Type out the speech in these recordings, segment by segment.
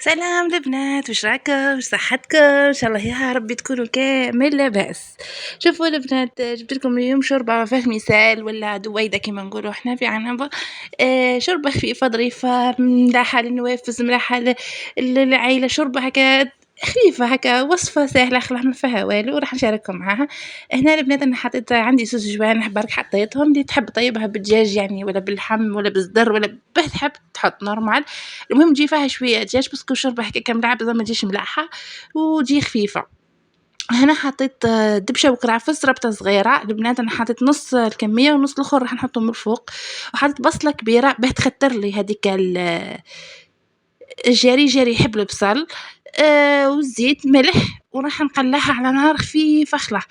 سلام البنات، وش راكم؟ وش صحتكم؟ ان شاء الله يا ربي تكونوا كامل لاباس. شوفوا البنات، جبت لكم اليوم شوربه ما فيهاش مثال ولا دويده كما نقولوا احنا في عنابه. شوربه خفيفه ظريفه ملاحه للنوافذ، ملاحه للعائله، شوربه هكا خفيفه هكا، وصفه سهله خلاص ما فيها والو، راح نشارككم معاها. هنا البنات انا حطيت عندي سوس جوانح برك حطيتهم، اللي تحب طيبها بالدجاج يعني ولا باللحم ولا بالصدر ولا به تحب تحط نورمال. المهم تجي فيها شويه دجاج باسكو الشوربه هكاكا ملعبه ما تجيش ملاحه وتجي خفيفه. هنا حطيت دبشه وكرافس ربطه صغيره البنات، انا حطيت نص الكميه ونص الاخر راح نحطهم من الفوق، وحطيت بصله كبيره باه تختر لي هذيك الجري جري يحب البصل. والزيت ملح، وراح نقلّيها على نار خفيفة خلا،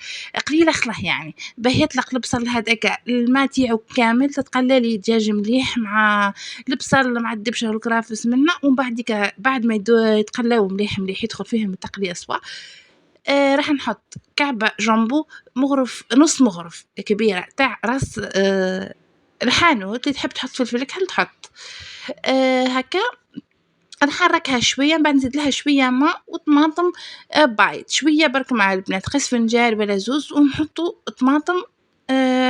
قليلة خلا يعني، باه يطلق البصل هذاك الماء تاعو كامل، تتقلّى لي الدجاج مليح مع البصل مع الدبشة والكرافس منا، ومن بعديكا بعد ما يتقلاو مليح مليح يدخل فيهم التقلية صفا. راح نحط كعبة جامبو مغرف، نص مغرف كبيرة تاع راس الحانوت، اللي تحب تحط فلفل كحل تحط. هكا نحركها شويه، من بعد نزيد لها شويه ماء وطماطم بايض شويه برك مع البنات، قيس فنجان ولا زوز، ونحطوا طماطم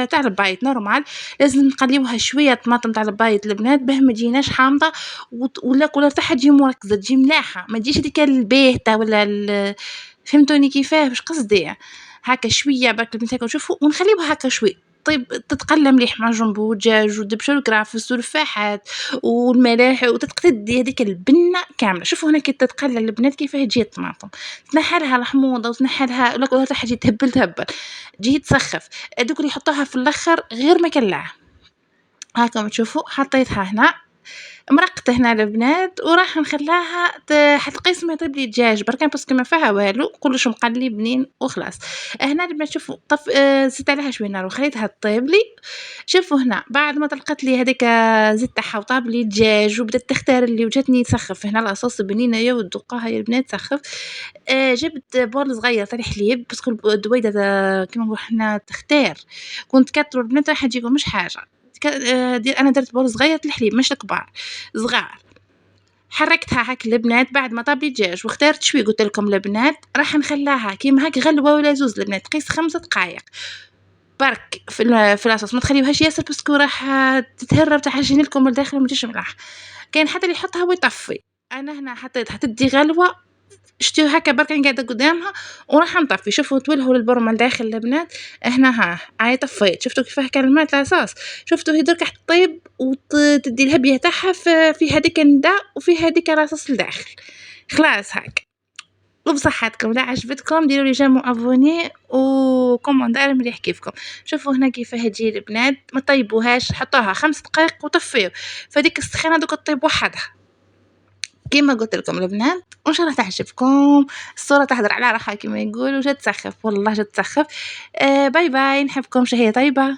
تاع البايض نورمال. لازم نقليوها شويه طماطم تاع البايض البنات باه ما تجيناش حامضه، ولا الكولور تاعها تجي مركزه تجي ملاحه، ما تجيش هذيك الباهته ولا فهمتوني كيفاه واش قصدي. هكا شويه برك البنات هكا نشوفوا ونخليوها هكا شوي طيب تتقلى مليح مع جنبو والدجاج والدبشه والكرافس والفاحات والملاح، تدي هذيك البنه كامله. شوفوا هنا كي تتقلى البنات كيفاه تجي الطماطم، تنحى لها الحموضه وتنحى لها ولا تاعها تجي تهبل تهبل، تجي تسخف. دوك اللي يحطوها في الاخر غير مكلعه. هاكم تشوفوا حطيتها هنا مرقت هنا البنات، وراح نخلّاها حتقيس ما يطيب لي الدجاج بركان باسكو ما فيها والو، كلش مقلي بنين وخلاص. هنا البنات شوفوا زدت عليها شوية نار وخليتها تطيب لي. شوفوا هنا بعد ما طلقت لي هذيك الزيت تاعها وطاب لي الدجاج وبدات تختار لي وجاتني تسخف هنا لاصوص بنينة يا وتذوقوها يا البنات تسخف. جبت بول صغير تاع الحليب باسكو الدويدة كيما نقولوا حنا تختار، كنت كتروا البنات راح تجيكم مش حاجة. أنا درت بول صغير تاع الحليب مش الكبار، صغار. حركتها هاك البنات بعد ما طاب لي الدجاج واخترت شوي قلت لكم البنات راح نخلّاها كيما هاك غلوة ولا زوز البنات، قيس 5 دقايق برك في لاصوص، ما تخليوهاش ياسر باسكو راح تتهرب تعجن لكم من الداخل وما تجيش ملاح. كاين حتى اللي يحطها ويطفي، أنا هنا حطيتها تدي غلوة، شتيو هكا برك أنا قاعدة قدامها وراح نطفي. شوفوا تولهوا البرمة لداخل البنات، هنا ها أنا طفيت. شفتوا كيفاه كلمات لاصوص، شفتوا هي درك راح تطيب تدي الهبية تاعها في هذيك الندى وفي هذيك لاصوص لداخل. خلاص هاك، وبصحتكم. لا عجبتكم ديروا لي جيم وابوني وكومونتير مليح كيفكم. شوفوا هنا كيفاه تجي البنات، ما طيبوهاش حطوها 5 دقائق وطفيو، فديك السخانة دوك تطيب وحدها كيما قلت لكم البنات، وان شاء الله تعجبكم. الصورة تهدر على روحها كيما يقولوا، جات تسخف والله جات تسخف. باي باي، نحبكم، شهية طيبة.